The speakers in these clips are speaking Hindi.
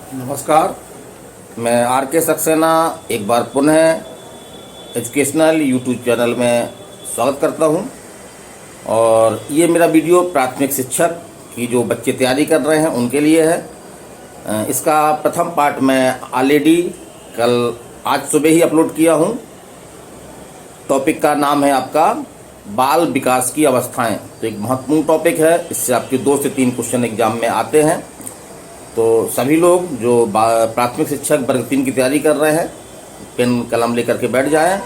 नमस्कार। मैं आर के सक्सेना एक बार पुनः एजुकेशनल यूट्यूब चैनल में स्वागत करता हूं। और ये मेरा वीडियो प्राथमिक शिक्षक की जो बच्चे तैयारी कर रहे हैं उनके लिए है। इसका प्रथम पार्ट मैं ऑलरेडी आज सुबह ही अपलोड किया हूं। टॉपिक का नाम है आपका बाल विकास की अवस्थाएं। तो एक महत्वपूर्ण टॉपिक है, इससे आपके 2 से 3 क्वेश्चन एग्जाम में आते हैं। तो सभी लोग जो प्राथमिक शिक्षक वर्ग 3 की तैयारी कर रहे हैं, पेन कलम लेकर के बैठ जाएं,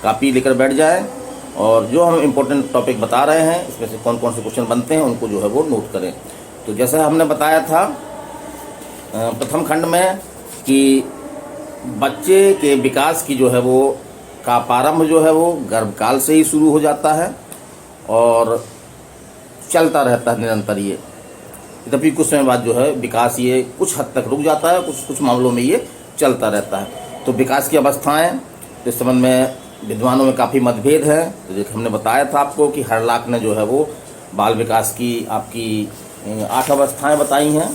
कापी लेकर बैठ जाएं और जो हम इम्पोर्टेंट टॉपिक बता रहे हैं इसमें से कौन कौन से क्वेश्चन बनते हैं उनको जो है वो नोट करें। तो जैसा हमने बताया था प्रथम खंड में कि बच्चे के विकास की जो है वो का प्रारंभ जो है वो गर्भकाल से ही शुरू हो जाता है और चलता रहता है निरंतर। ये तभी कुछ समय बाद जो है विकास ये कुछ हद तक रुक जाता है, कुछ मामलों में ये चलता रहता है। तो विकास की अवस्थाएं, तो इस संबंध में विद्वानों में काफ़ी मतभेद है। तो जैसे हमने बताया था आपको कि हरलाक ने जो है वो बाल विकास की आपकी 8 अवस्थाएं बताई हैं।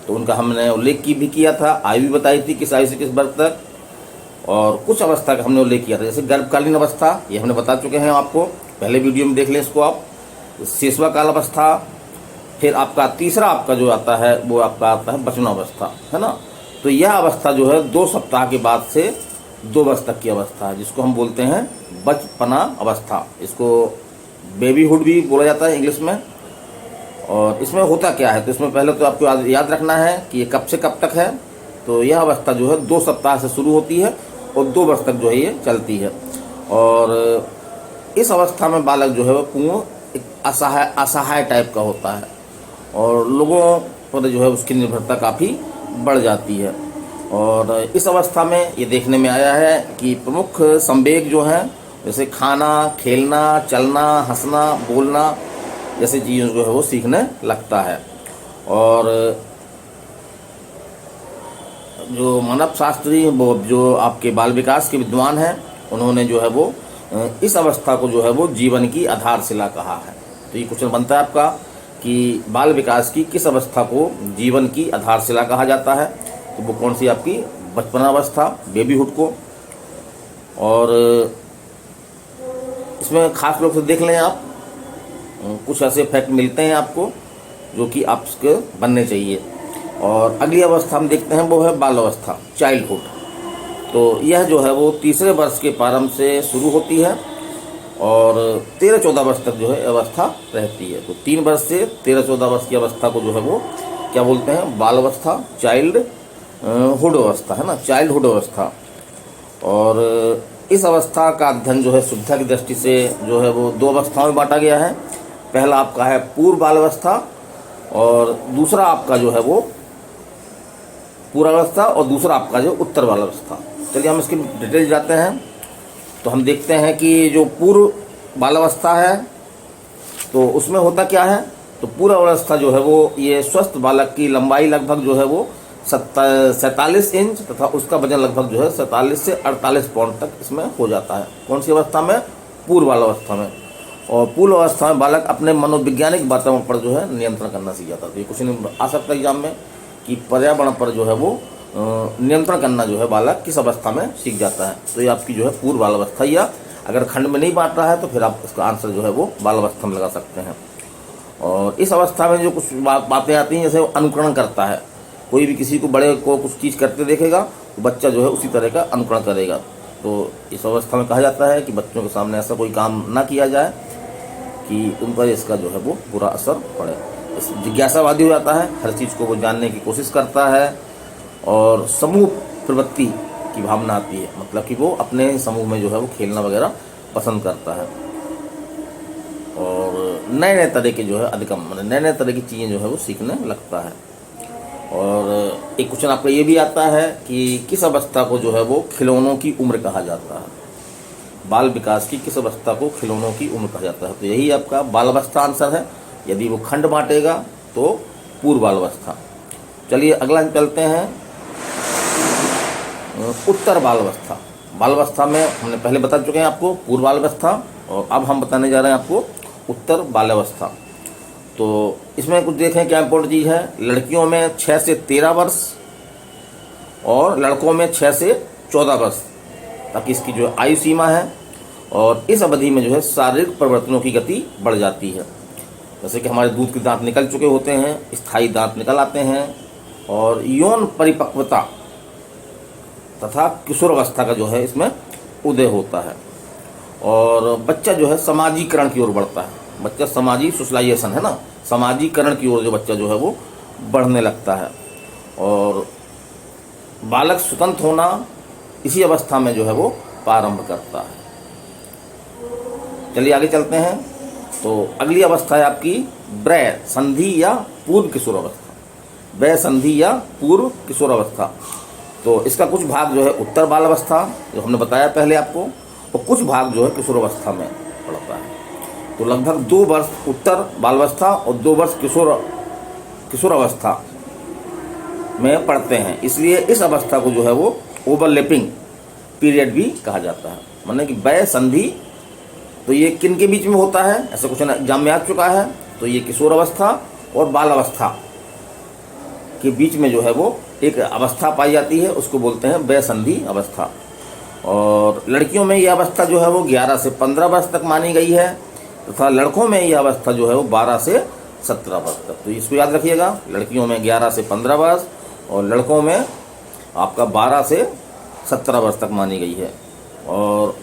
तो उनका हमने उल्लेख भी किया था, आयु भी बताई थी किस आयु से किस वर्ष तक, और कुछ अवस्था का हमने उल्लेख किया था। जैसे गर्भकालीन अवस्था ये हमने बता चुके हैं आपको, पहले वीडियो में देख लें इसको आप। शिशुआ काल अवस्था, फिर आपका तीसरा आपका जो आता है वो आपका आता है बचपनावस्था, है ना। तो यह अवस्था जो है 2 सप्ताह के बाद से 2 वर्ष तक की अवस्था है, जिसको हम बोलते हैं बचपना अवस्था। इसको बेबीहुड भी बोला जाता है इंग्लिश में। और इसमें होता क्या है, तो इसमें पहले तो आपको याद रखना है कि ये कब से कब तक है। तो यह अवस्था जो है 2 सप्ताह से शुरू होती है और 2 वर्ष तक जो है ये चलती है। और इस अवस्था में बालक जो है वो पूर्ण एक असहाय टाइप का होता है और लोगों पर जो है उसकी निर्भरता काफ़ी बढ़ जाती है। और इस अवस्था में ये देखने में आया है कि प्रमुख संवेग जो हैं, जैसे खाना, खेलना, चलना, हंसना, बोलना जैसे चीज़ों जो है वो सीखने लगता है। और जो मानव शास्त्री वो जो आपके बाल विकास के विद्वान हैं, उन्होंने जो है वो इस अवस्था को जो है वो जीवन की आधारशिला कहा है। तो ये क्वेश्चन बनता है आपका कि बाल विकास की किस अवस्था को जीवन की आधारशिला कहा जाता है। तो वो कौन सी आपकी बचपनावस्था, बेबीहुड को। और इसमें खास रूप से देख लें आप, कुछ ऐसे फैक्ट मिलते हैं आपको जो कि आपके बनने चाहिए। और अगली अवस्था हम देखते हैं वो है बाल अवस्था, चाइल्डहुड। तो यह जो है वो तीसरे वर्ष के प्रारंभ से शुरू होती है और 13-14 वर्ष तक जो है अवस्था रहती है। तो 3 वर्ष से 13-14 वर्ष की अवस्था को जो है वो क्या बोलते हैं, बाल अवस्था, चाइल्डहुड अवस्था, है ना, चाइल्डहुड अवस्था। और इस अवस्था का अध्ययन जो है सुविधा की दृष्टि से जो है वो 2 अवस्थाओं में बांटा गया है। पहला आपका है पूर्व बाल अवस्था और दूसरा आपका जो है वो पूर्वावस्था और दूसरा आपका जो उत्तर बाल अवस्था। चलिए हम इसकी डिटेल जाते हैं। तो हम देखते हैं कि जो पूर्व बालावस्था है तो उसमें होता क्या है। तो पूर्व अवस्था जो है वो ये स्वस्थ बालक की लंबाई लगभग जो है वो 47 इंच तथा उसका वजन लगभग जो है 47 से 48 पाउंड तक इसमें हो जाता है। कौन सी अवस्था में, पूर्व बालावस्था में। और पूर्व अवस्था में बालक अपने मनोवैज्ञानिक वातावरण पर जो है नियंत्रण करना सीख जाता है। तो ये क्वेश्चन आ सकता है एग्जाम में कि पर्यावरण पर जो है वो नियंत्रण करना जो है बालक किस अवस्था में सीख जाता है। तो ये आपकी जो है पूर्व बाल अवस्था, या अगर खंड में नहीं बांट रहा है तो फिर आप इसका आंसर जो है वो बाल अवस्था में लगा सकते हैं। और इस अवस्था में जो कुछ बातें आती हैं, जैसे अनुकरण करता है, कोई भी किसी को बड़े को कुछ चीज़ करते देखेगा तो बच्चा जो है उसी तरह का अनुकरण करेगा। तो इस अवस्था में कहा जाता है कि बच्चों के सामने ऐसा कोई काम ना किया जाए कि उन पर इसका जो है वो बुरा असर पड़े। जिज्ञासावादी हो जाता है, हर चीज़ को वो जानने की कोशिश करता है और समूह प्रवृत्ति की भावना आती है, मतलब कि वो अपने समूह में जो है वो खेलना वगैरह पसंद करता है और नए नए तरह के जो है अधिगम, मतलब नए नए तरह की चीज़ें जो है वो सीखने लगता है। और एक क्वेश्चन आपका ये भी आता है कि किस अवस्था को जो है वो खिलौनों की उम्र कहा जाता है। बाल विकास की किस अवस्था को खिलौनों की उम्र कहा जाता है। तो यही आपका बाल अवस्था आंसर है। यदि वो खंड बांटेगा तो पूर्व बाल अवस्था। चलिए अगला हम चलते हैं उत्तर बाल अवस्था। बाल अवस्था में हमने पहले बता चुके हैं आपको पूर्व बाल अवस्था, और अब हम बताने जा रहे हैं आपको उत्तर बाल अवस्था। तो इसमें कुछ देखें क्या इंपॉर्टेंट चीज़ है। लड़कियों में 6 से 13 वर्ष और लड़कों में 6 से 14 वर्ष तक इसकी जो आयु सीमा है। और इस अवधि में जो है शारीरिक परिवर्तनों की गति बढ़ जाती है, जैसे कि हमारे दूध के दांत निकल चुके होते हैं, स्थायी दांत निकल आते हैं, और यौन परिपक्वता तथा किशोरावस्था का जो है इसमें उदय होता है। और बच्चा जो है समाजीकरण की ओर बढ़ता है। बच्चा समाजी सोशलाइजेशन है ना, समाजीकरण की ओर जो बच्चा जो है वो बढ़ने लगता है। और बालक स्वतंत्र होना इसी अवस्था में जो है वो प्रारंभ करता है। चलिए आगे चलते हैं। तो अगली अवस्था है आपकी ब्रय संधि या पूर्व किशोरावस्था। ब्रय संधि या पूर्व किशोरावस्था, तो इसका कुछ भाग जो है उत्तर बाल अवस्था जो हमने बताया पहले आपको, और कुछ भाग जो है किशोरावस्था में पड़ता है। तो लगभग 2 वर्ष उत्तर बालावस्था और 2 वर्ष किशोरावस्था में पढ़ते हैं, इसलिए इस अवस्था को जो है वो ओवरलैपिंग पीरियड भी कहा जाता है। माने कि ब्रय संधि तो ये किन के बीच में होता है, ऐसा क्वेश्चन एग्जाम में आ चुका है। तो ये किशोरावस्था और बाल अवस्था के बीच में जो है वो एक अवस्था पाई जाती है, उसको बोलते हैं ब्रय संधि अवस्था। और लड़कियों में यह अवस्था जो है वो 11 से 15 वर्ष तक मानी गई है, तथा लड़कों में यह अवस्था जो है वो 12 से 17 वर्ष तक। तो इसको याद रखिएगा, लड़कियों में 11 से 15 वर्ष और लड़कों में आपका 12 से 17 वर्ष तक मानी गई है। और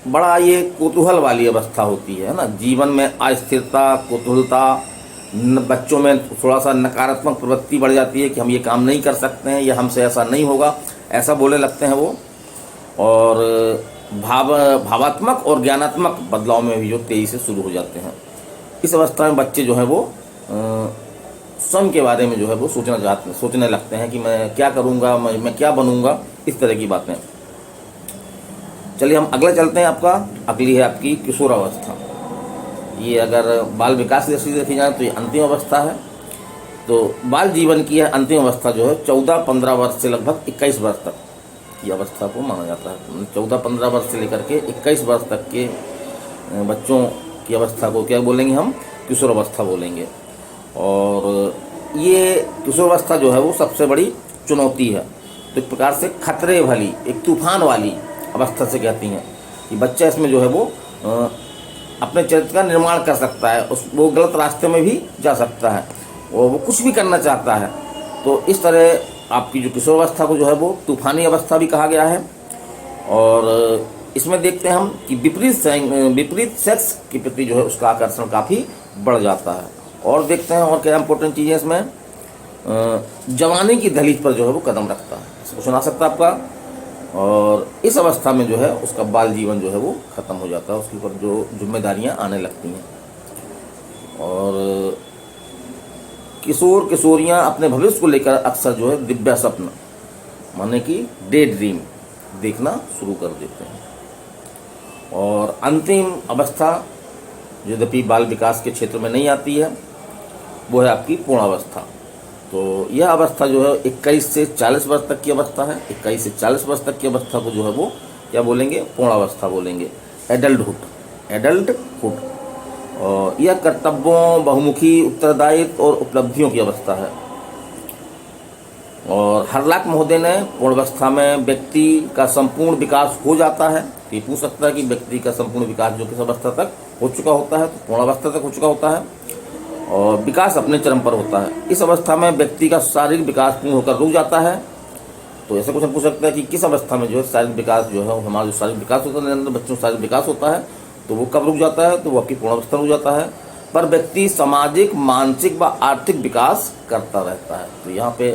बड़ा ये कौतूहल वाली अवस्था होती है ना, जीवन में अस्थिरता, कौतूहलता, बच्चों में थोड़ा सा नकारात्मक प्रवृत्ति बढ़ जाती है कि हम ये काम नहीं कर सकते हैं या हमसे ऐसा नहीं होगा, ऐसा बोलने लगते हैं वो। और भावात्मक और ज्ञानात्मक बदलाव में भी जो तेजी से शुरू हो जाते हैं। इस अवस्था में बच्चे जो है वो स्वयं के बारे में जो है वो सोचने लगते हैं कि मैं क्या करूँगा, मैं क्या बनूँगा, इस तरह की बातें। चलिए हम अगला चलते हैं। अगली है आपकी किशोरावस्था। ये अगर बाल विकास की दृष्टि से देखी जाए तो ये अंतिम अवस्था है। तो बाल जीवन की यह अंतिम अवस्था जो है 14-15 वर्ष से लगभग 21 वर्ष तक की अवस्था को माना जाता है। 14-15 वर्ष से लेकर के 21 वर्ष तक के बच्चों की अवस्था को क्या बोलेंगे हम, किशोरावस्था बोलेंगे। और ये किशोरावस्था जो है वो सबसे बड़ी चुनौती है। तो एक प्रकार से खतरे वाली, एक तूफान वाली अवस्था से कहती हैं कि बच्चा इसमें जो है वो अपने चरित्र का निर्माण कर सकता है, वो गलत रास्ते में भी जा सकता है और वो कुछ भी करना चाहता है। तो इस तरह आपकी जो किशोरावस्था को जो है वो तूफानी अवस्था भी कहा गया है। और इसमें देखते हैं हम कि विपरीत सेक्स के प्रति जो है उसका आकर्षण काफ़ी बढ़ जाता है। और देखते हैं और क्या इंपॉर्टेंट चीज़ें इसमें, जवानी की दहलीज पर जो है वो कदम रखता है, इसको सुना सकता है आपका। और इस अवस्था में जो है उसका बाल जीवन जो है वो ख़त्म हो जाता है, उसके ऊपर जो जिम्मेदारियां आने लगती हैं। और किशोर किशोरियां अपने भविष्य को लेकर अक्सर जो है दिव्य स्वप्न माने कि डे ड्रीम देखना शुरू कर देते हैं। और अंतिम अवस्था यद्यपि बाल विकास के क्षेत्र में नहीं आती है, वो है आपकी पूर्णावस्था। तो यह अवस्था जो है 21 से 40 वर्ष तक की अवस्था है। 21 से 40 वर्ष तक की अवस्था को जो है वो क्या बोलेंगे, पूर्णावस्था बोलेंगे, एडल्टहुड। और यह कर्तव्यों, बहुमुखी उत्तरदायित्व और उपलब्धियों की अवस्था है। और हरलाक महोदय ने पूर्णावस्था में व्यक्ति का संपूर्ण विकास हो जाता है। ये पूछ सकता है कि व्यक्ति का संपूर्ण विकास जो किस अवस्था तक हो चुका होता है, तो पूर्णावस्था तक हो चुका होता है और विकास अपने चरम पर होता है। इस अवस्था में व्यक्ति का शारीरिक विकास पूर्ण होकर रुक जाता है। तो ऐसा क्वेश्चन पूछ सकता है कि किस अवस्था में जो है शारीरिक विकास जो है, हमारा जो शारीरिक विकास होता है, बच्चों का शारीरिक विकास होता है, तो वो कब रुक जाता है, तो वो आपकी पूर्णावस्था रुक जाता है। पर व्यक्ति सामाजिक, मानसिक व आर्थिक विकास करता रहता है। तो यहाँ पे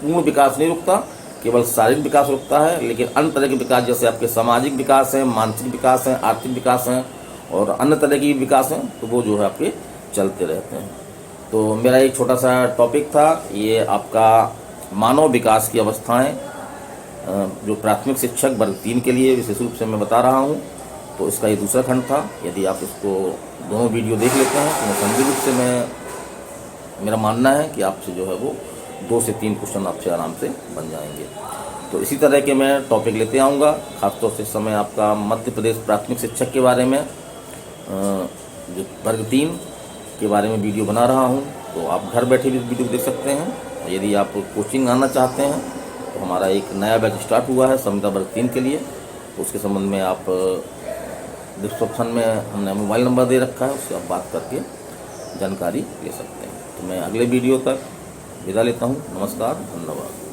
पूर्ण विकास नहीं रुकता, केवल शारीरिक विकास रुकता है। लेकिन अन्य तरह के विकास जैसे आपके सामाजिक विकास हैं, मानसिक विकास हैं, आर्थिक विकास हैं और अन्य तरह की विकास हैं, तो वो जो है आपके चलते रहते हैं। तो मेरा एक छोटा सा टॉपिक था ये आपका मानव विकास की अवस्थाएं, जो प्राथमिक शिक्षक वर्ग 3 के लिए विशेष रूप से मैं बता रहा हूँ। तो इसका ये दूसरा खंड था। यदि आप इसको दोनों वीडियो देख लेते हैं तो संपूर्ण रूप से मेरा मानना है कि आपसे जो है वो 2 से 3 क्वेश्चन आपसे आराम से बन जाएंगे। तो इसी तरह के मैं टॉपिक लेते आऊँगा। खासतौर से इस समय आपका मध्य प्रदेश प्राथमिक शिक्षक के बारे में, जो वर्ग 3 के बारे में वीडियो बना रहा हूँ। तो आप घर बैठे भी वीडियो देख सकते हैं। यदि आप कोचिंग आना चाहते हैं तो हमारा एक नया बैच स्टार्ट हुआ है संविदा वर्ग 3 के लिए। तो उसके संबंध में आप डिस्क्रिप्शन में हमने मोबाइल नंबर दे रखा है, उससे आप बात करके जानकारी ले सकते हैं। तो मैं अगले वीडियो तक विदा लेता हूँ। नमस्कार, धन्यवाद।